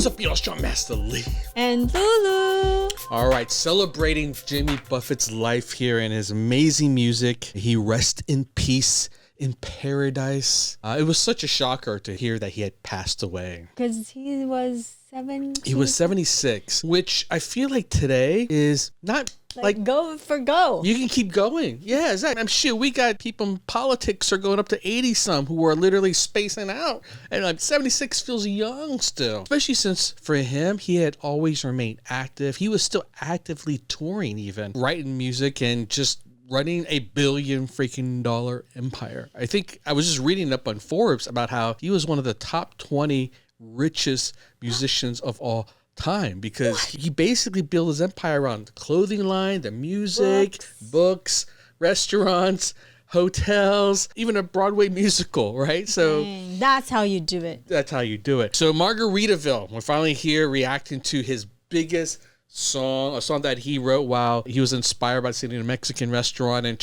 What's up, y'all? Strong Master Lee. And Lulu. All right, celebrating Jimmy Buffett's life here and his amazing music. He rest in peace in paradise. It was such a shocker to hear that he had passed away. Because he was 70. He was 76, which I feel like today is not like go for go. You can keep going. Yeah, exactly. I'm sure we got people in politics are going up to 80 some who are literally spacing out. And like 76 feels young still. Especially since for him, he had always remained active. He was still actively touring even, writing music and just running $1 billion freaking dollar empire. I think I was just reading up on Forbes about how he was one of the top 20 richest musicians of all time because he basically built his empire around the clothing line, the music, books, restaurants, hotels, even a Broadway musical, right? So that's how you do it. That's how you do it. So Margaritaville, we're finally here reacting to his biggest song, a song that he wrote while he was inspired by sitting in a Mexican restaurant, and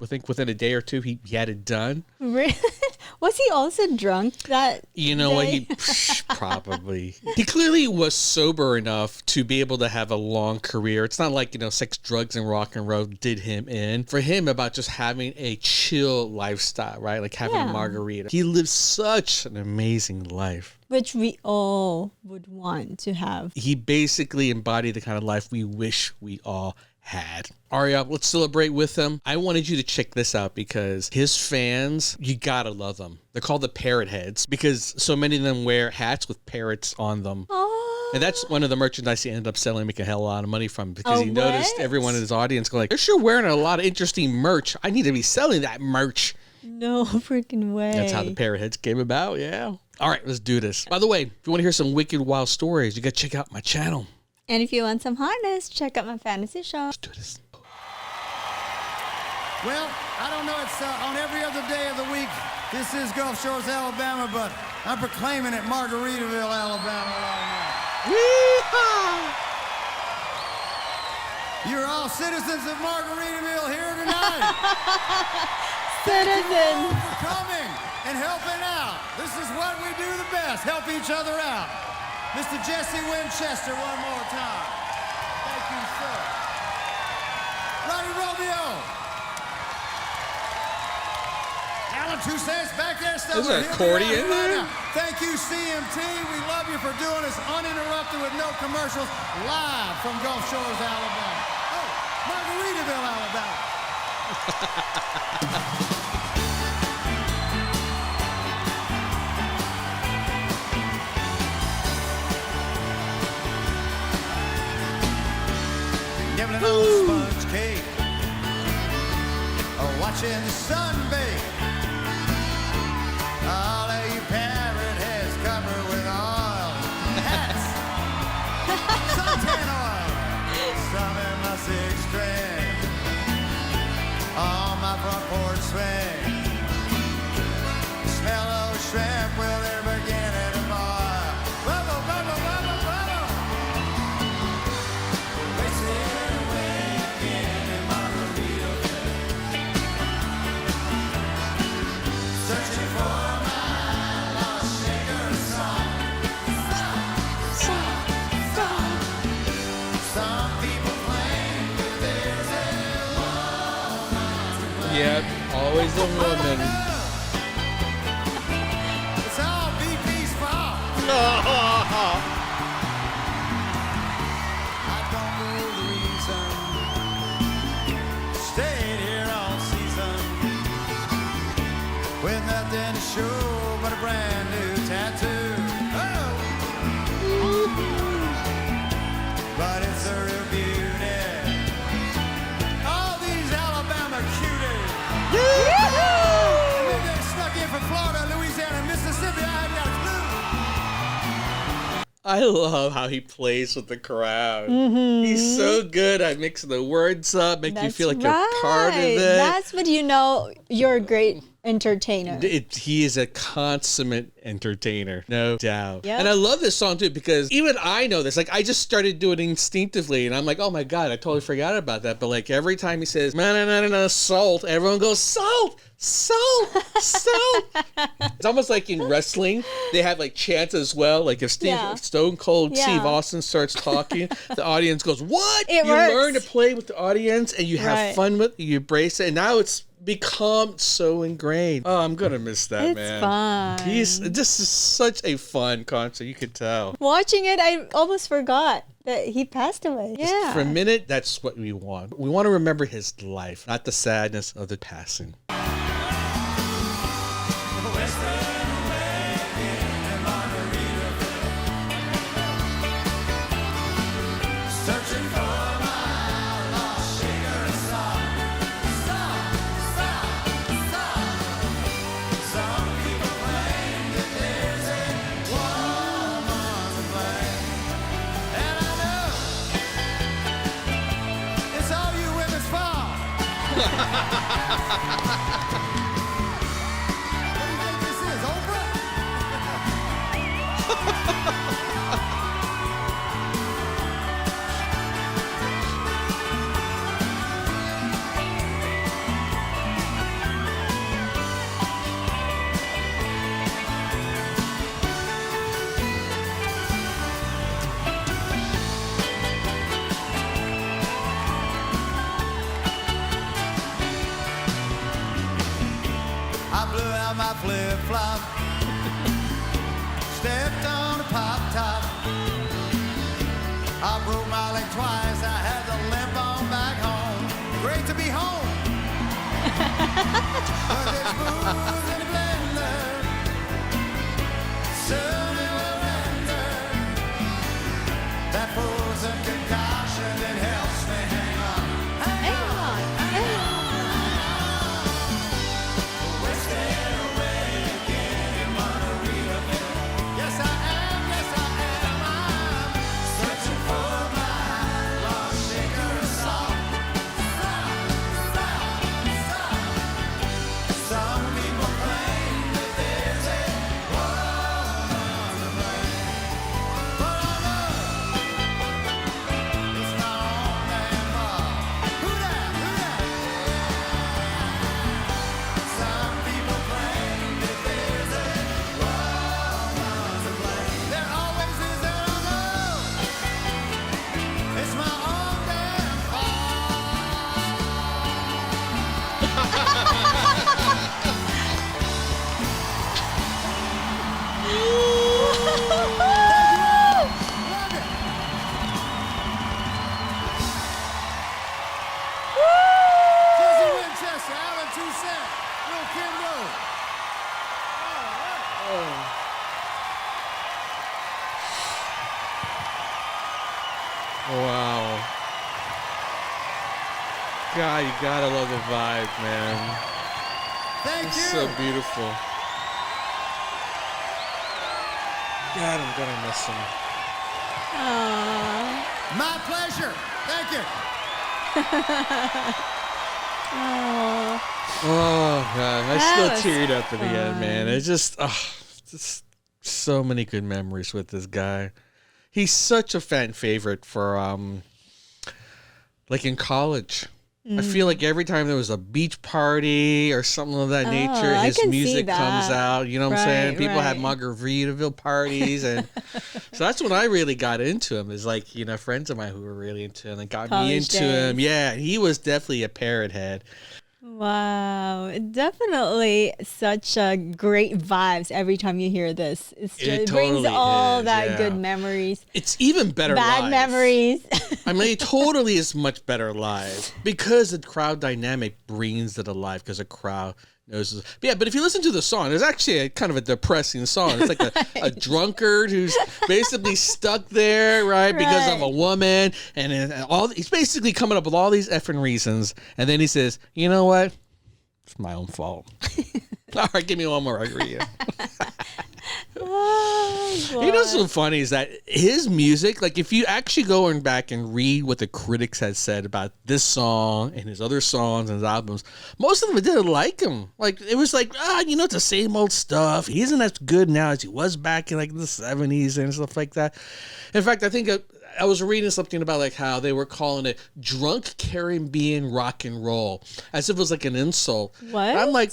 I think within a day or two he had it done. Really? Was he also drunk that what? day? He probably. He clearly was sober enough to be able to have a long career. It's not like, sex, drugs, and rock and roll did him in. For him, about just having a chill lifestyle, right? Like having a margarita. He lived such an amazing life. Which we all would want to have. He basically embodied the kind of life we wish we all had. Aria, let's celebrate with him. I wanted you to check this out because his fans, you gotta love them. They're called the Parrot heads because so many of them wear hats with parrots on them. Oh. And that's one of the merchandise he ended up selling, making a hell of a lot of money from because he noticed everyone in his audience go like, they're sure wearing a lot of interesting merch. I need to be selling that merch. No freaking way. That's how the Parrot heads came about, yeah. All right, let's do this. By the way, if you want to hear some wicked wild stories, you gotta check out my channel. And if you want some hotness, check out my fantasy show. Let's do this. Well, I don't know, it's on every other day of the week. This is Gulf Shores, Alabama, but I'm proclaiming it Margaritaville, Alabama right now. Yeehaw! You're all citizens of Margaritaville here tonight. Citizens. Thank you for coming and helping out. This is what we do the best, help each other out. Mr. Jesse Winchester, one more time. Thank you, sir. Ronnie Romeo. Alan Toussaint's back there somewhere. There's an accordion there. Thank you, CMT. We love you for doing this uninterrupted with no commercials, live from Gulf Shores, Alabama. Oh, Margaritaville, Alabama. Nibbling on sponge cake, or watching the sun bake. All of you parrot heads covered with oil, hats, suntan oil, some in my 6-string, on my front porch swing. Smell those shrimp, well they're beginning to boil. Bubble, bubble, bubble, bubble. Racing away again in Margaritaville, searching for my lost shaker song. Some people claim that there's a woman. Yep, always a woman. It's all BP's fault. I don't know the reason. Stayed here all season with nothing to show but a brand new tattoo. Oh. But it's a real beauty. All these Alabama cuties. And then they snuck in from Florida, Louisiana, Mississippi. I hadn't got a clue. I love how he plays with the crowd. He's so good at mixing the words up, make you feel like you're part of it. That's what you know you're a great entertainer. He is a consummate entertainer, no doubt. Yep. And I love this song too because even I know this. Like I just started doing it instinctively, and I'm like, oh my god, I totally forgot about that. But like every time he says "na salt," everyone goes salt, salt, salt. It's almost like in wrestling, they have like chants as well. Like if Stone Cold Steve Austin starts talking, the audience goes, "What?" It you works. learn to play with the audience, and you have fun with it. You embrace it, and now it's become so ingrained. Oh, I'm gonna miss that, It's man. fun. This is such a fun concert. You could tell. Watching it, I almost forgot that he passed away. Yeah. For a minute, that's what we want. We want to remember his life, not the sadness of the passing. Searching for my lost sugar and salt. Some people claim that there's a woman to blame. And I know it's all you women's fault. What do you think this is, Oprah? I blew out my flip-flop, stepped on a pop-top. I broke my leg twice, I had to limp on back home. Great to be home. But there's booze in the blender, soon it will render. That frozen concoction that helps me hang on. Hang on. We're staying away again in Margaritaville. Yes, I am, yes, I am. I'm searching for my lost sugar and salt. Some people claim that there's a woman to blame. But I know it's my own damn fault. Who that? Who that? Some people claim that there's a woman to blame. There always is, and I know it's my own damn fault. Love it. Jesse Winchester, Alan Toussaint, Lil Kim Rose. Wow. God, you gotta love the vibe, man. Thank It's you. so beautiful. God, I'm gonna miss him. Aww. My pleasure. Thank you. Aww. Oh God, I That still was teared up at the end, fun. man. It's just so many good memories with this guy. He's such a fan favorite for like in college. I feel like every time there was a beach party or something of that nature, I his can see music comes that. out. You know what I'm saying? Right, People had right. Margaritaville parties, and so that's when I really got into him. Is like friends of mine who were really into him and got me College into days. him. Yeah, he was definitely a Parrot head. Wow. Definitely such great vibes every time you hear this. It's just, it brings totally all is, that yeah. good memories. It's even better Bad live. memories. I mean, it totally is much better live because the crowd dynamic brings it alive because the crowd knows. But yeah, but if you listen to the song, it's actually a kind of a depressing song. It's like a drunkard who's basically stuck there, right, because of a Right. woman, and he's basically coming up with all these effing reasons, and then he says, "You know what? It's my own fault." All right, give me one more margarita. Oh, You know what's so funny is that his music, like if you actually go and back and read what the critics had said about this song and his other songs and his albums, most of them didn't like him. Like it was like, it's the same old stuff. He isn't as good now as he was back in like the 70s and stuff like that. In fact, I think I was reading something about like how they were calling it drunk Caribbean rock and roll, as if it was like an insult. What? And I'm like,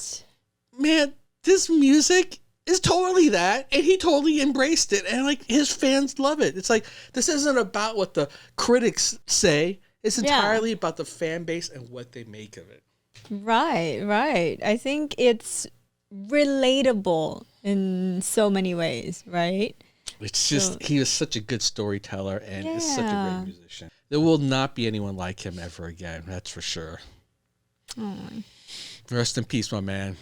man, this music is totally that, and he totally embraced it, and like his fans love it. It's like this isn't about what the critics say; it's entirely about the fan base and what they make of it. Right. I think it's relatable in so many ways, right? It's just he was such a good storyteller and is such a great musician. There will not be anyone like him ever again. That's for sure. Oh. Rest in peace, my man.